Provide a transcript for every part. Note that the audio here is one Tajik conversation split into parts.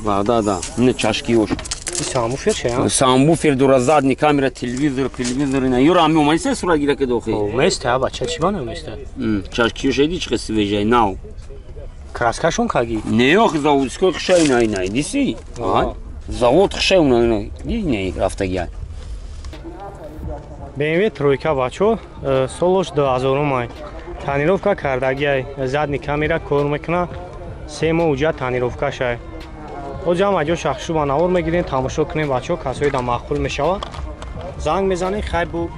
Да. Не чашки уж. Самбуфер чая? Самбуфер дуразадни камера телевизор не. Юра ами умайся сура гира ке дохи. Уместе аба чачи бана уместе. Чашки уж эди чхе свежай нау. Краскашон каги? Не ох завод сколько шай най диси. Завод хшай най. Не рафтагия. BMW тройка бачо солош 2000 май. Танировка кардагиай. Задни камера кор мекуна. 3 моҳ уҷа танировка шай. Оҷам аҷо шахшу ба навор мегирем тамошо кунем бачо касои да махкул мешава. Занг мезанем хай бу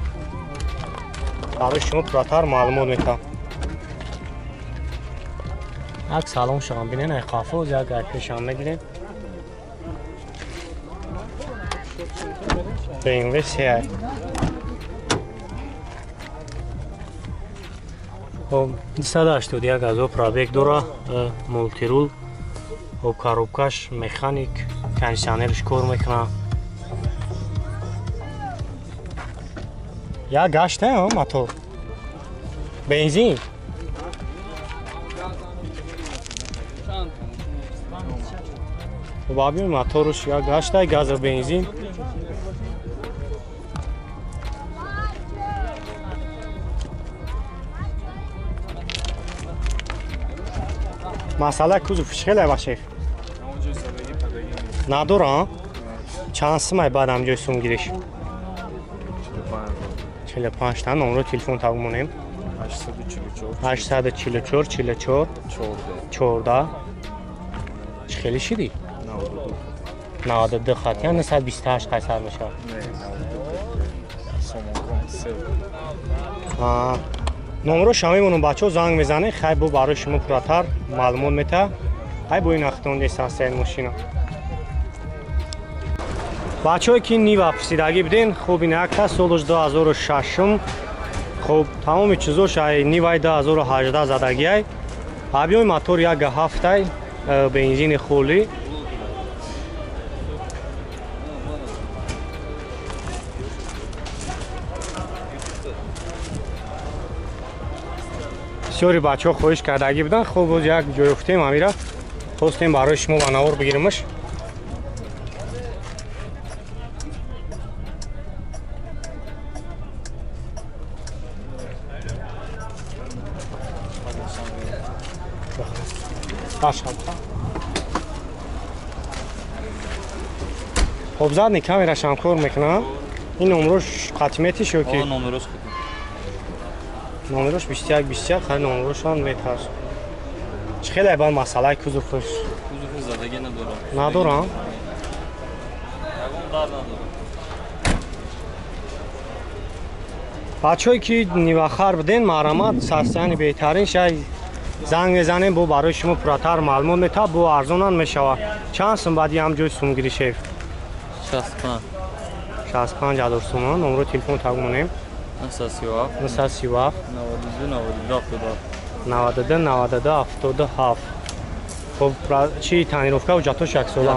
барои шумо пурратар маълумот мета. Ак салом шавам бинен ай қафо як ай пешам мегирем. BMW се. Хоб 281 газо пробег дора мултирул хоб коробкаш механик кондиционерш кор мекуна як гашта мотор бензин хоб абин моторш як гашта газ бензин масъала кузов хеле башеф надорам чанд сумай баъд ҳамҷои сум гириш 45 та номро телефон тавмонем 844 44 14 чӣ хеле шидӣ 92 хат яъне 128 қайсар мешавад номро шама мемонам бачаҳо занг мезанед хай бо барои шумо пурратар маълумот мета хай бо ин ахтон десансияи мошина бачаҳое ки нива пурсидагӣ буден хуб ин якта солуш 2006 хуб тамоми чизош ай ниваи 2018 задагиай абиёи мотор як ҳафтай бензини холӣ бисёри бачаҳо хоҳиш кардагӣ будан хуб як ҷой уфтем амира хостем барои шумо ба навор бигиримаш хуб задни камерашам кор мекунам ин номрош қатиметишо ки номерош 21 хай номерошон меташ чӣ хеле ба масъалаи кузовош задагӣ надорам бачаҳое ки нивахар буден маърамат састияни беҳтарин шай занг мезанем бо барои шумо пурратар маълумот мета бо арзонан мешавад чанд сум баъди ҳамҷои сумгирӣ шеф 65 000 сум номро телефон тавмонем 937 92 92 77 хуб чи танировка уҷатош як сола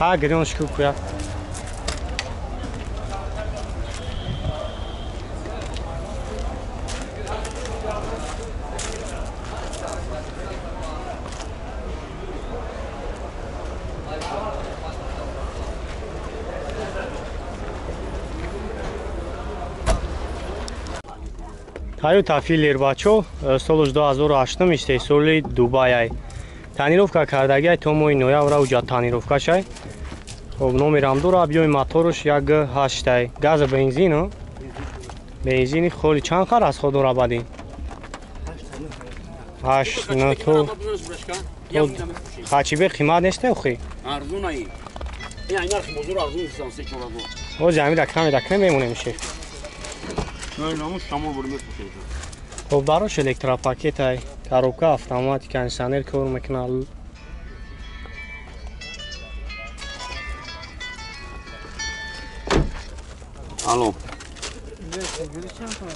ҳа гирёнш ку куя Toyota Fielder бачо солуш 2008 истеҳсоли Дубай танировка кардагиай то моҳи ноябр уҷа танировка шай хуб номерам дора биёи моторш як 8 газа бензин бензини холи чанд қар аз ход дора бадин 8 на то хачибе қимат несте охи арзунаи ин нарх бозур арзун сан 3 4 о ҷамида каме дакне мемонем шеф хуб барош электропакетай коробка автомат кондиционер кор мекуна алло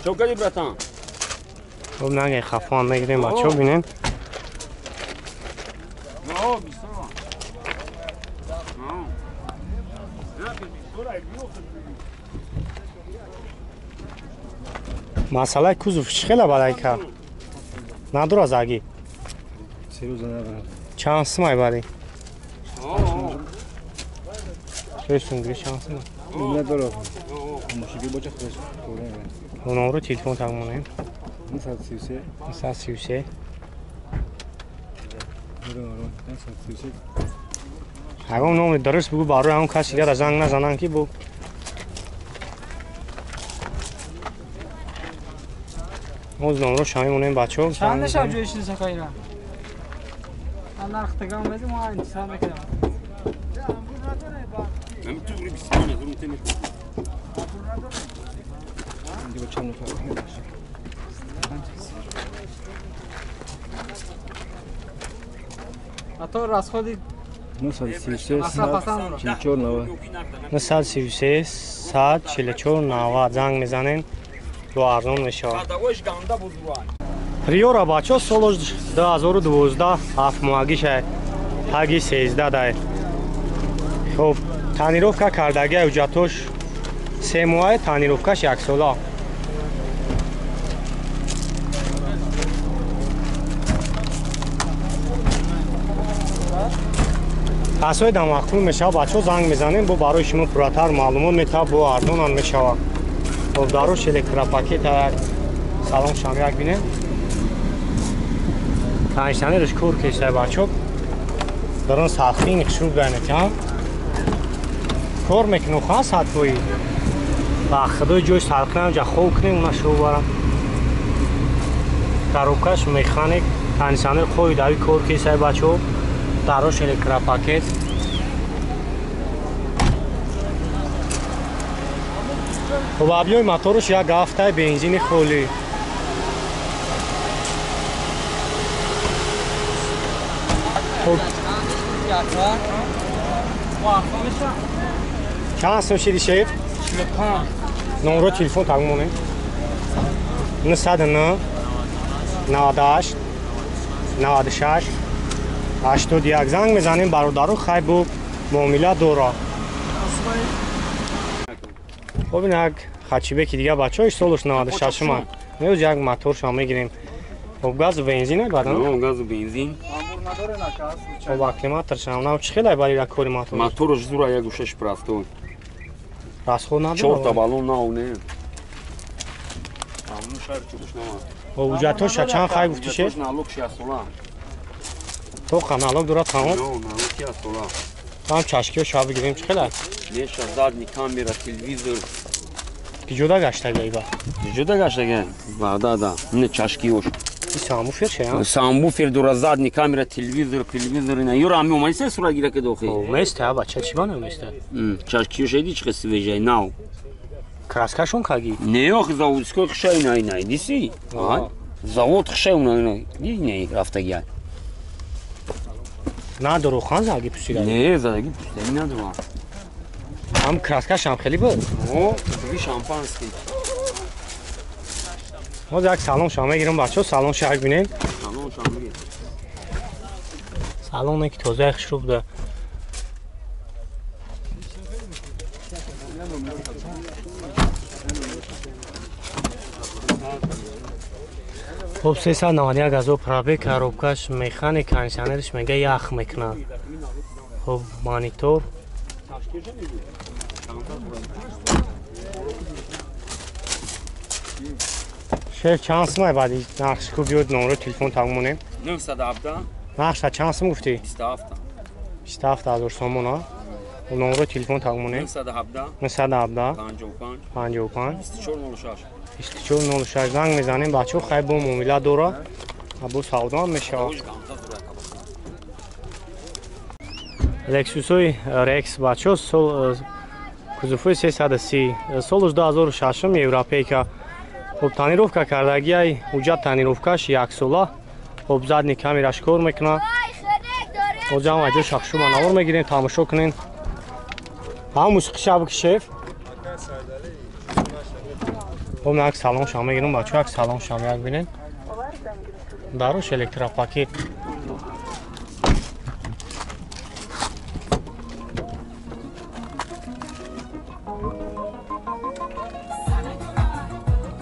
чо кади братан хуб наге хафон мегирем бачо бинен масъалаи кузов чӣ хеле балайка надора заги Şansım ay bari. Şöyle giriş şansım. Ne doğru. O numara telefon takmanıyım. Nasıl sivse? Mesela sivse. اگه نام درست بگو برای همون کسی دیگر زنگ نزنن که بگو موز نام رو شامی مونه این بچه ها چند شب جویشی سکایی را؟ من نرختگان بدیم و انتصاب بکنم من تو بری بیستان از اون تنه تو راست خودی Nasıl sivse? اصلا پسند رو Çilçor nava. مثل 33 100 44 90 زنگ میزنین رو ارزان میشه دواش گنده بود روان ریورا بچه ها سالش 2012 هفت ماهگی شه هگی 13 دای خب تانیروفکا کردگی اوجاتوش 3 ماه تانیروفکاش 1 ساله اسای دماغتون میشه بچه ها زنگ میزنین با برای شما پراتر معلومات میتا با اردون هم میشه خب داروش الکتراپاکت سلام شما یک بینه تانشتنی روش کور کشته بچه ها درون ساختی نقشو بینید ها کور میکنو خواه ساعت بایی با خدای جوش سالخنه هم جا خوب کنیم اونا شروع برم کاروکش میخانیک تانشتنی خوی داوی کور کشته بچه ها داروش الکتراپاکت خب ابیوی موتورش یک هفته بنزین خولی خب چند سو شدی شیف؟ 45 نمره تلفن تقمونه 909 98 96 81 زنگ میزنیم برادرو خیلی بو معامله دورا خب این یک خچیبه که دیگه بچه هایش سالش 96 من میوز یک موتور شما میگیریم خب گاز و بنزینه بعد نه گاز و بنزین خب اکلیماتر شما نم چی خیلی برای یک کوری موتور موتورش زورا یک گوشش پراستون راست خود نداره 4 تا بالون نه نه بالون شهر چوبش نه و وجاتوش چند خیلی گفتی شه نالوک 60 ساله تو خنالوک دورا تمام نه نالوک 60 ساله هم چشکی و شاب بگیریم چی خیلی میشه زادنی کامera تلویزیون که جدا گشته گیبا جدا گشته بعدا نه چشکیوش این سامو فیر شه ها سامبوفر دورا زادنی کامera تلویزیون نه یورا می اومایسه سورا گیره که دوخی او میسته ها بچه چی بانه میسته چشکیوش ایدی چه قصه ویژه ناو کراسکاشون کاگی نه اخ زاودسکو خشای نه نه دیسی زاود خشای نه نه رفته گیاد نه درو خان زاگی پوسیده نه زاگی پوسیده ندارم هم کراسکاش هم خیلی بود او دیگه شامپانسکی ما یک سالن شما میگیرم بچه ها سالن شهر بینین سلام شما میگی سالن که تازه خشروب بوده خب 391 گازو پرابه کاروبکاش میخانیک کانشنرش میگه یخ میکنه خب مانیتور شیف چانس مای بعدی نقش کو بیاد نمره تلفن تمومونه 917 نقش چانس گفتی 27 27000 سومون ها و نمره تلفن تمومونه 917 917 55 55 2406 2406 زنگ میزنیم بچه ها خیلی با معامله دورا ابو سعودا هم میشه لکسوس های رکس بچه ها کزوفوی 330 سالش 2006 یوروپی که خب تانیروفکا کردگی های اوجا تانیروفکاش 1 ساله خب زدنی کامیراش کار میکنه اوجا هم اجا شخشو منور میگیرین تماشا کنین هم موسیقی شب که شیف خب من یک سالن شما میگیرم بچه یک سالن شما یک بینین داروش الکتراپاکت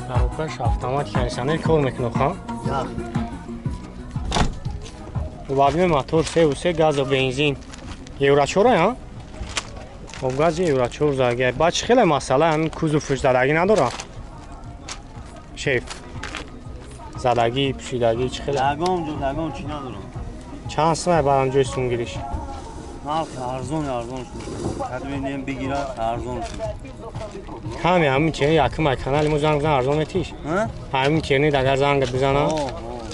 داروکاش автомат کنشنر کار میکنه خواه Добавим мотор 3 газ و бензин. Евро 4 ها؟ خب گاز евро 4 زاگه. باش خیلی مسئله همین کوزوفش زدگی نداره. شیف. زدگی پوشیدگی چه خیلی. لگام چی ندارم. چند سمه برام جای سونگیریش. نه ارزون تدوینیم بگیره ارزون شد. همین چه یکم کانال مو زنگ ارزون میتیش. همین چنی دگر زنگ بزنم.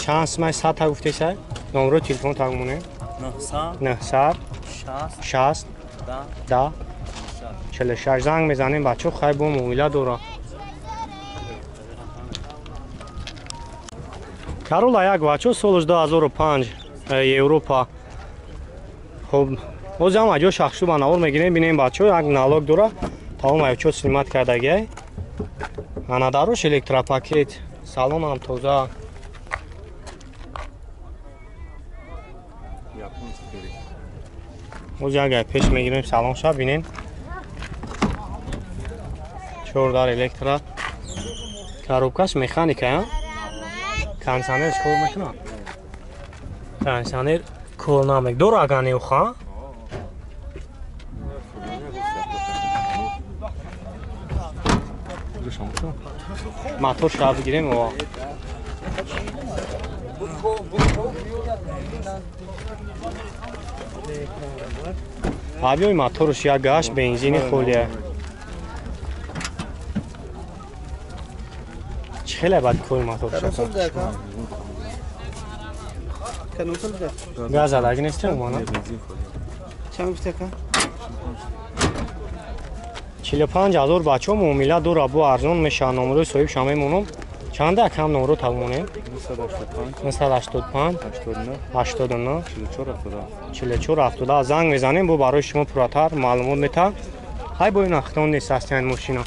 چند سمه 100 تا گفته سر. نمره تلفن تامونه. 900 60 10 46 زنگ میزنیم بچه خیلی با مویله داره. Karola یک بچه سالش 2005 اروپا. خب او زمان جو شخصی با نور میگیریم بینیم بچه یک نالوگ داره تا اون چه سلیمت کردگی انا داروش الکترا پاکت سالن هم توزه او جگه پیش میگیریم سالن شب بینیم چوردار الکترا کاروبکاش مکانیکه کانسانر کار میکنه کانسانر کار نمیکنه دور آگانی اوخا موتور شب بگیریم و آبیوی موتورش یک گاش بنزینی خولیه خیلی بد کوی موتور شد گاز علاقی نیست چه مانه؟ چند بیشتر کن؟ 45,000 بچه مومیله دو رابو ارزون میشه نمره صاحب شامه مونم چنده کم نمره تلمونه؟ 985 89 44 70 زنگ میزنیم بو برای شما پراتر معلومات میتم های با این اختان نیست هستین ماشینا